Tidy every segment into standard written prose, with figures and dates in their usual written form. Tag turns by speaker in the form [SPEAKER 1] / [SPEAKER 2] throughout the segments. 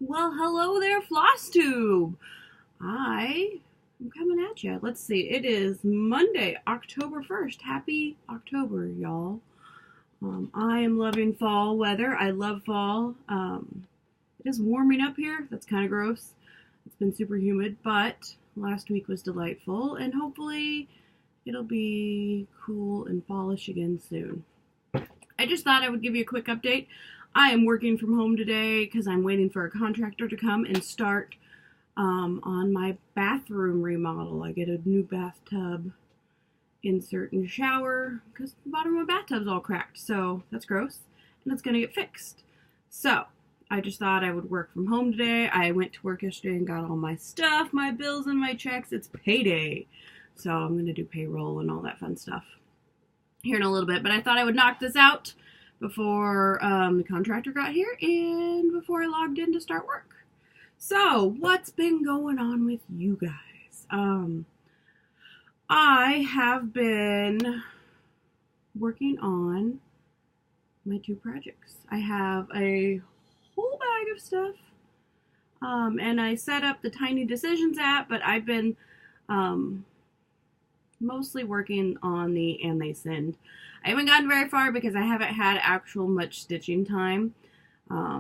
[SPEAKER 1] Well, hello there, Flosstube. I am coming at you. Let's see. It is Monday, October 1st. Happy October, y'all. I am loving fall weather. I love fall. It is warming up here. That's kind of gross. It's been super humid, but last week was delightful, and hopefully it'll be cool and fallish again soon. I just thought I would give you a quick update. I am working from home today because I'm waiting for a contractor to come and start on my bathroom remodel. I get a new bathtub insert and shower because the bottom of my bathtub's all cracked. So that's gross, and it's going to get fixed. So I just thought I would work from home today. I went to work yesterday and got all my stuff, my bills and my checks. It's payday. So I'm going to do payroll and all that fun stuff here in a little bit. But I thought I would knock this out before the contractor got here and before I logged in to start work. So, what's been going on with you guys? I have been working on my two projects. I have a whole bag of stuff, and I set up the Tiny Decisions app, but I've been mostly working on the And They Send. I haven't gotten very far because I haven't had actual much stitching time. I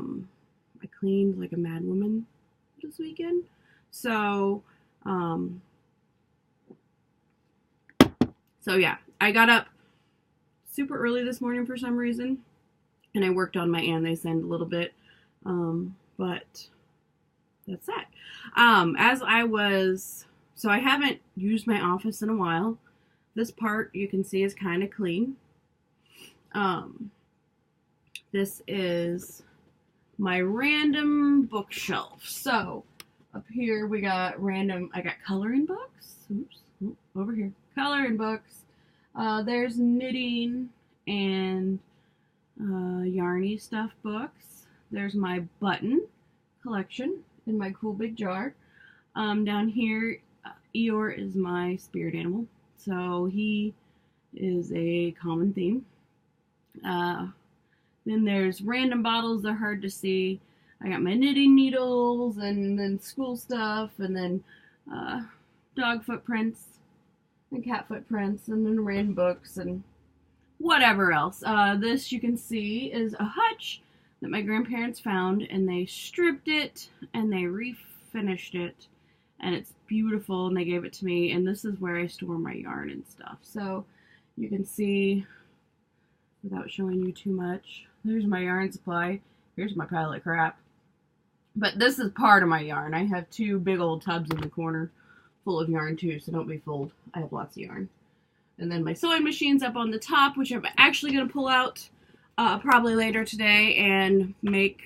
[SPEAKER 1] cleaned like a madwoman this weekend. So yeah, I got up super early this morning for some reason, and I worked on my And They Send a little bit, but that's that. So I haven't used my office in a while. This part you can see is kind of clean. This is my random bookshelf. So up here we got I got coloring books. Oops, over here. Coloring books. There's knitting and yarny stuff books. There's my button collection in my cool big jar. Down here, Eeyore is my spirit animal. So he is a common theme. Then there's random bottles that are hard to see. I got my knitting needles and then school stuff and then dog footprints and cat footprints and then random books and whatever else. This you can see is a hutch that my grandparents found, and they stripped it and they refinished it, and it's beautiful, and they gave it to me, and this is where I store my yarn and stuff. So you can see, without showing you too much, there's my yarn supply. Here's my pile of crap. But this is part of my yarn. I have two big old tubs in the corner full of yarn too, so don't be fooled. I have lots of yarn. And then my sewing machine's up on the top, which I'm actually going to pull out probably later today and make.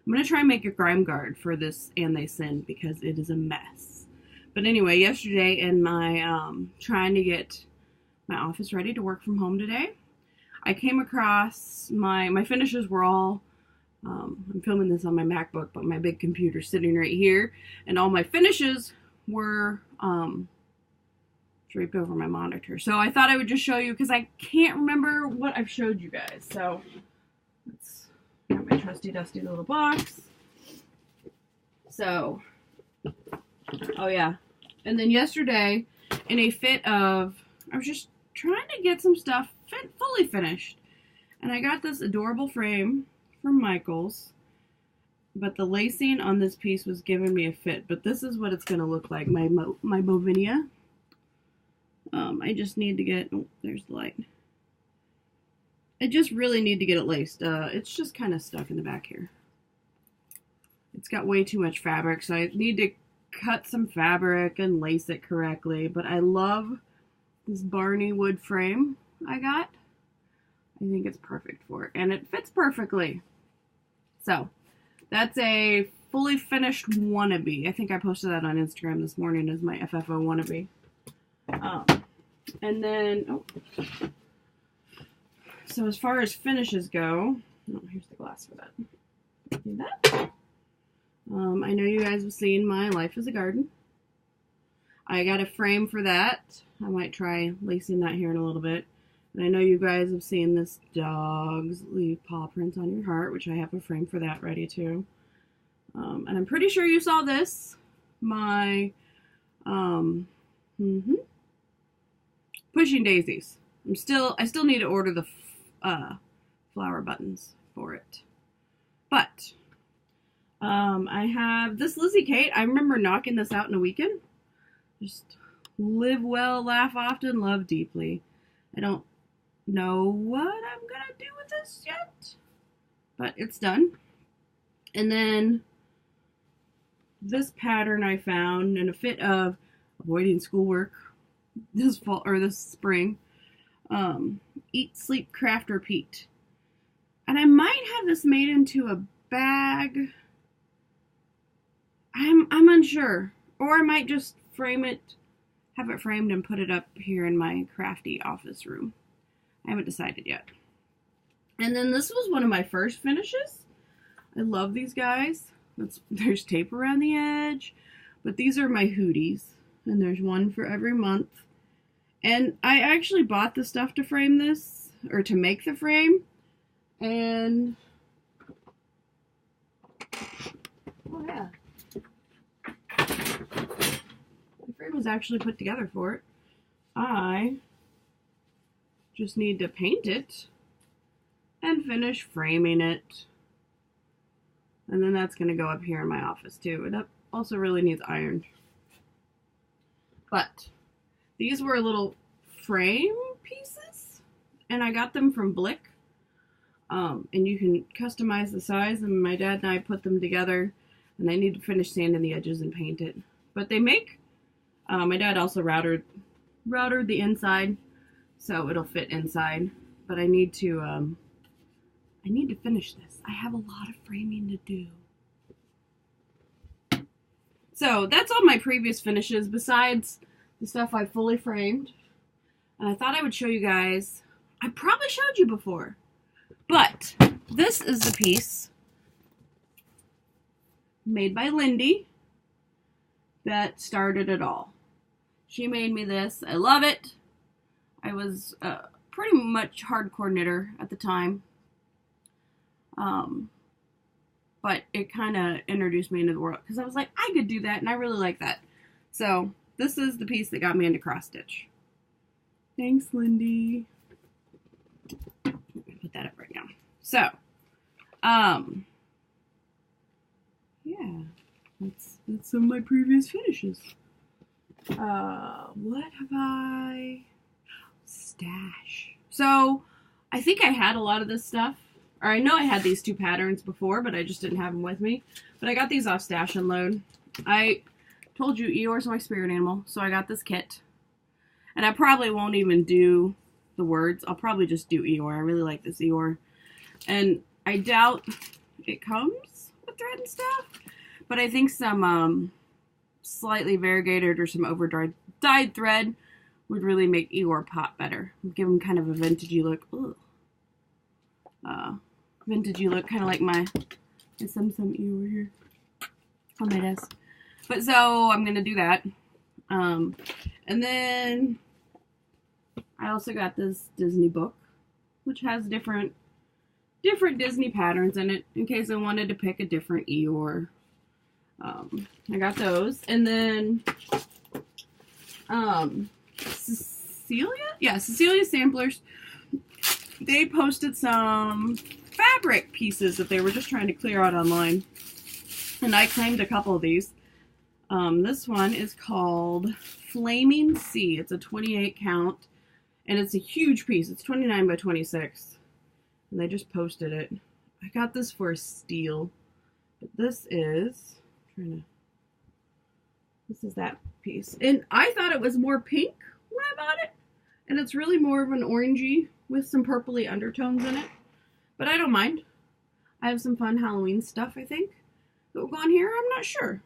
[SPEAKER 1] I'm going to try and make a grime guard for this And They Send because it is a mess. But anyway, yesterday in my trying to get my office ready to work from home today, I came across my finishes were all, I'm filming this on my MacBook, but my big computer's sitting right here, and all my finishes were draped over my monitor. So I thought I would just show you because I can't remember what I've showed you guys. So let's got my trusty dusty little box. So, oh yeah. And then yesterday, in a fit of, I was just trying to get some stuff fully finished, and I got this adorable frame from Michaels, but the lacing on this piece was giving me a fit. But this is what it's going to look like, my Bovinia. I just need to get, oh, there's the light. I just really need to get it laced. It's just kind of stuck in the back here. It's got way too much fabric, so I need to cut some fabric and lace it correctly. But I love this Barney wood frame I got. I think it's perfect for it, and it fits perfectly. So that's a fully finished wannabe. I think I posted that on Instagram this morning as my FFO wannabe. And then, so as far as finishes go, oh, here's the glass for that. See that? I know you guys have seen my Life as a Garden. I got a frame for that. I might try lacing that here in a little bit. And I know you guys have seen this Dogs Leave Paw Prints on Your Heart, which I have a frame for that ready too. And I'm pretty sure you saw this. My Pushing Daisies. I still need to order the flower buttons for it. But I have this Lizzie Kate. I remember knocking this out in a weekend. Just live well, laugh often, love deeply. I don't know what I'm gonna do with this yet, but it's done. And then this pattern I found in a fit of avoiding schoolwork this fall or this spring. Eat, Sleep, Craft, Repeat. And I might have this made into a bag. I'm unsure. Or I might just frame it, have it framed and put it up here in my crafty office room. I haven't decided yet. And then this was one of my first finishes. I love these guys. There's tape around the edge. But these are my hoodies. And there's one for every month. And I actually bought the stuff to frame this, or to make the frame. And, oh yeah. The frame was actually put together for it. I just need to paint it and finish framing it. And then that's going to go up here in my office too. It also really needs ironed. But these were little frame pieces, and I got them from Blick. And you can customize the size, and my dad and I put them together, and I need to finish sanding the edges and paint it. But they make, my dad also routered the inside, so it'll fit inside. But I need to finish this. I have a lot of framing to do. So that's all my previous finishes, besides the stuff I fully framed. And I thought I would show you guys. I probably showed you before. But this is the piece made by Lindy that started it all. She made me this. I love it. I was pretty much hardcore knitter at the time. But it kind of introduced me into the world because I was like, I could do that, and I really like that. So this is the piece that got me into cross stitch. Thanks, Lindy. Put that up right now. So, yeah, that's some of my previous finishes. What have I? Stash. So, I think I had a lot of this stuff. Or I know I had these two patterns before, but I just didn't have them with me. But I got these off Stash and Load. I told you Eeyore's my spirit animal, so I got this kit. And I probably won't even do the words. I'll probably just do Eeyore. I really like this Eeyore. And I doubt it comes with thread and stuff. But I think some slightly variegated or some over-dyed thread would really make Eeyore pop better. Give him kind of a vintagey look. Ugh. Vintagey look, kind of like my some Eeyore here on my desk. But so I'm gonna do that. And then I also got this Disney book, which has different Disney patterns in it, in case I wanted to pick a different Eeyore. I got those, and then Cecilia Samplers. They posted some fabric pieces that they were just trying to clear out online. And I claimed a couple of these. This one is called Flaming Sea. It's a 28 count. And it's a huge piece. It's 29 by 26. And they just posted it. I got this for a steal. But this is that piece. And I thought it was more pink when I bought it. And it's really more of an orangey with some purpley undertones in it. But I don't mind. I have some fun Halloween stuff, I think, that will go on here. I'm not sure.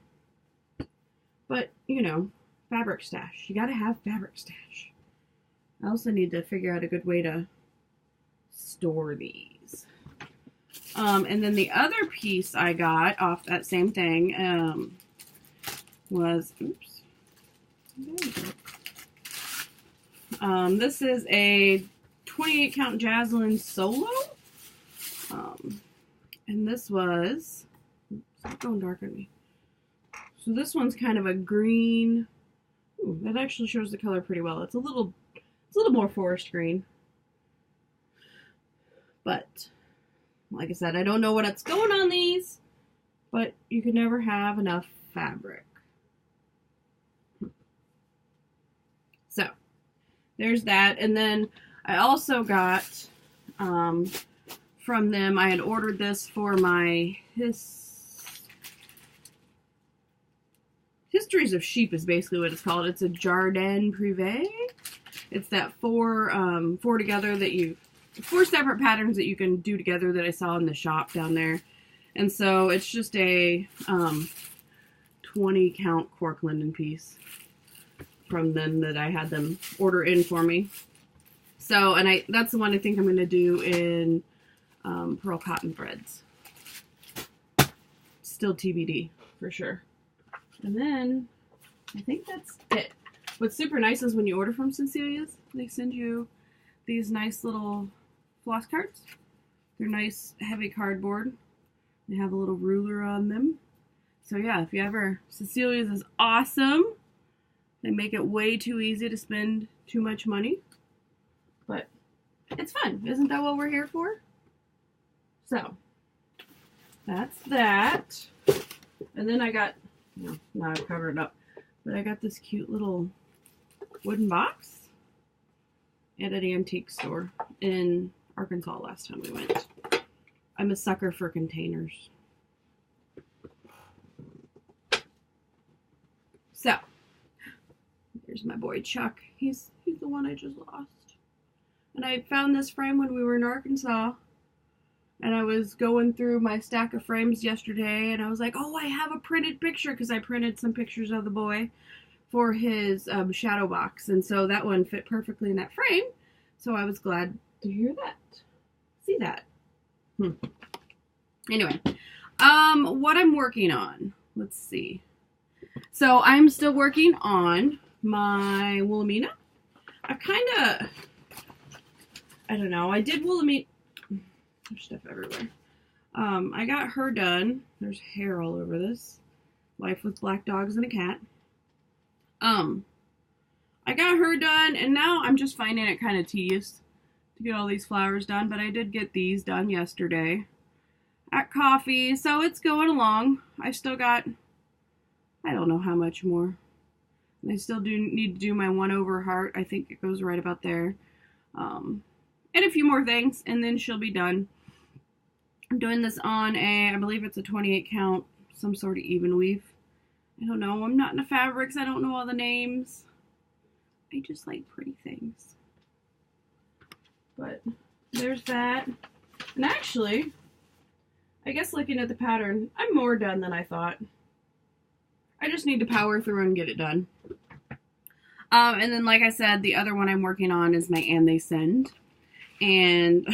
[SPEAKER 1] But, you know, fabric stash. You gotta have fabric stash. I also need to figure out a good way to store these. And then the other piece I got off that same thing was, oops. There we go. This is a 28 count Jaslyn Solo. And this was, oops, Stop going dark on me. So this one's kind of a green. Ooh, that actually shows the color pretty well. It's a little more forest green. But like I said, I don't know what's going on these, but you can never have enough fabric. So there's that. And then I also got from them, I had ordered this for my Histories of Sheep is basically what it's called. It's a Jardin Privé. It's that four together that you, 4 separate patterns that you can do together that I saw in the shop down there. And so it's just a 20 count cork linden piece from them that I had them order in for me. So, and that's the one I think I'm going to do in pearl cotton threads. Still TBD for sure. And then I think that's it. What's super nice is when you order from Cecilia's, they send you these nice little floss cards. They're nice heavy cardboard. They have a little ruler on them. So yeah, if you ever, Cecilia's is awesome. They make it way too easy to spend too much money. But it's fun. Isn't that what we're here for? So that's that. And then I got, now I've covered it up, but I got this cute little wooden box at an antique store in Arkansas last time we went. I'm a sucker for containers. So, here's my boy Chuck. He's the one I just lost. And I found this frame when we were in Arkansas. And I was going through my stack of frames yesterday, and I was like, oh, I have a printed picture, because I printed some pictures of the boy for his shadow box. And so that one fit perfectly in that frame. So I was glad to hear that. See that. Anyway, what I'm working on. Let's see. So I'm still working on my Wilhelmina. I don't know. I did Wilhelmina. There's stuff everywhere. I got her done. There's hair all over this. Life with Black Dogs and a Cat. I got her done, and now I'm just finding it kind of tedious to get all these flowers done, but I did get these done yesterday at coffee, so it's going along. I still got, I don't know how much more. I still do need to do my 1 over heart. I think it goes right about there. And a few more things, and then she'll be done. I'm doing this on I believe it's a 28 count, some sort of even weave. I don't know. I'm not into fabrics. I don't know all the names. I just like pretty things. But there's that. And actually, I guess looking at the pattern, I'm more done than I thought. I just need to power through and get it done. And then, like I said, the other one I'm working on is my And They Send. And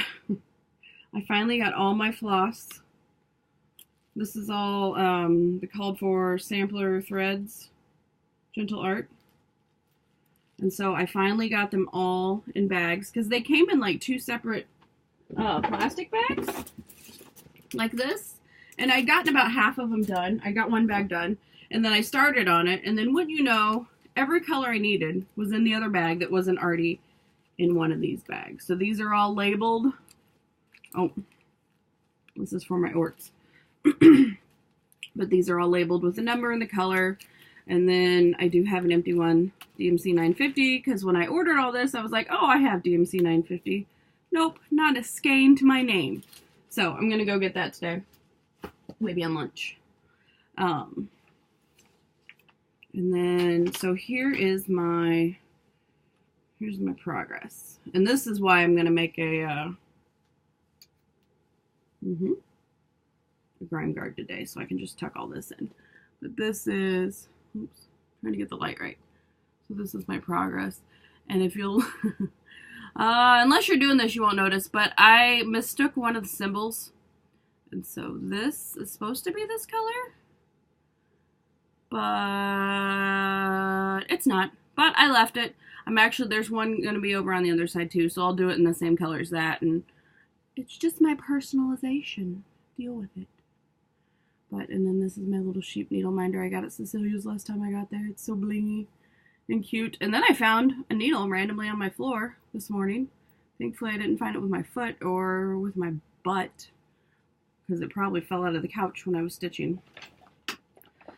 [SPEAKER 1] I finally got all my floss. This is all the called for sampler threads, Gentle Art. And so I finally got them all in bags, because they came in like 2 separate plastic bags, like this. And I'd gotten about half of them done. I got 1 bag done, and then I started on it, and then wouldn't you know, every color I needed was in the other bag that wasn't already in one of these bags. So these are all labeled. Oh, this is for my orts. But these are all labeled with the number and the color. And then I do have an empty one, DMC 950, because when I ordered all this, I was like, oh, I have DMC 950. Nope, not a skein to my name. So I'm going to go get that today. Maybe on lunch. And then, so here's my progress. And this is why I'm going to make a grime guard today, so I can just tuck all this in. But this is, oops, trying to get the light right. So this is my progress. And if you'll, unless you're doing this, you won't notice, but I mistook one of the symbols. And so this is supposed to be this color, but it's not. But I left it. There's one going to be over on the other side too, so I'll do it in the same color as that. And it's just my personalization. Deal with it. And then this is my little sheep needle minder I got at Cecilia's last time I got there. It's so blingy and cute. And then I found a needle randomly on my floor this morning. Thankfully I didn't find it with my foot or with my butt, because it probably fell out of the couch when I was stitching.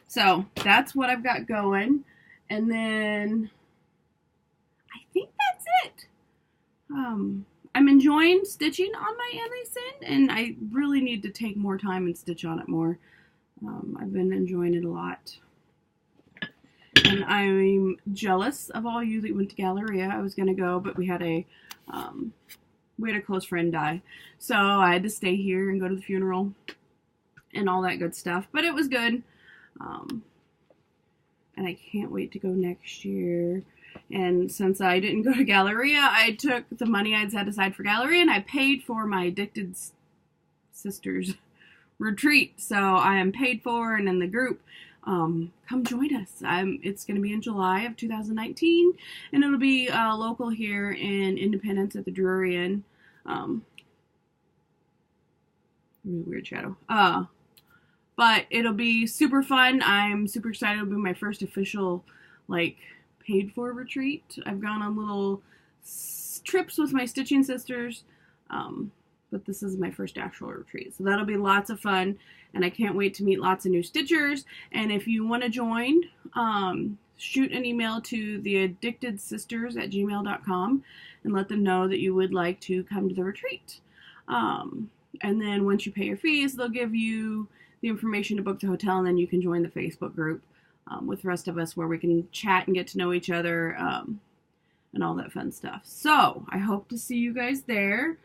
[SPEAKER 1] So that's what I've got going. And then I think that's it. I'm enjoying stitching on my Annie-Sin, and I really need to take more time and stitch on it more. I've been enjoying it a lot. And I'm jealous of all you that went to Galleria. I was going to go, but we had a close friend die. So I had to stay here and go to the funeral and all that good stuff. But it was good. And I can't wait to go next year. And since I didn't go to Galleria, I took the money I'd set aside for Galleria and I paid for my Addicted Sisters retreat. So I am paid for and in the group. Come join us. It's going to be in July of 2019, and it'll be local here in Independence at the Drury Inn. Weird shadow. But it'll be super fun. I'm super excited. It'll be my first official, like, paid for retreat. I've gone on little trips with my stitching sisters, but this is my first actual retreat. So that'll be lots of fun, and I can't wait to meet lots of new stitchers. And if you want to join, shoot an email to theaddictedsisters@gmail.com and let them know that you would like to come to the retreat. And then once you pay your fees, they'll give you the information to book the hotel, and then you can join the Facebook group with the rest of us where we can chat and get to know each other and all that fun stuff. So I hope to see you guys there.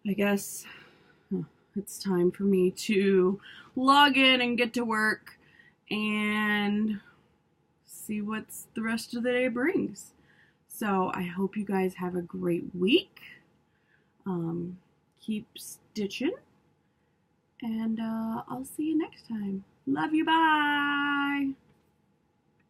[SPEAKER 1] I guess it's time for me to log in and get to work and see what the rest of the day brings. So I hope you guys have a great week. Keep stitching. And I'll see you next time. Love you. Bye.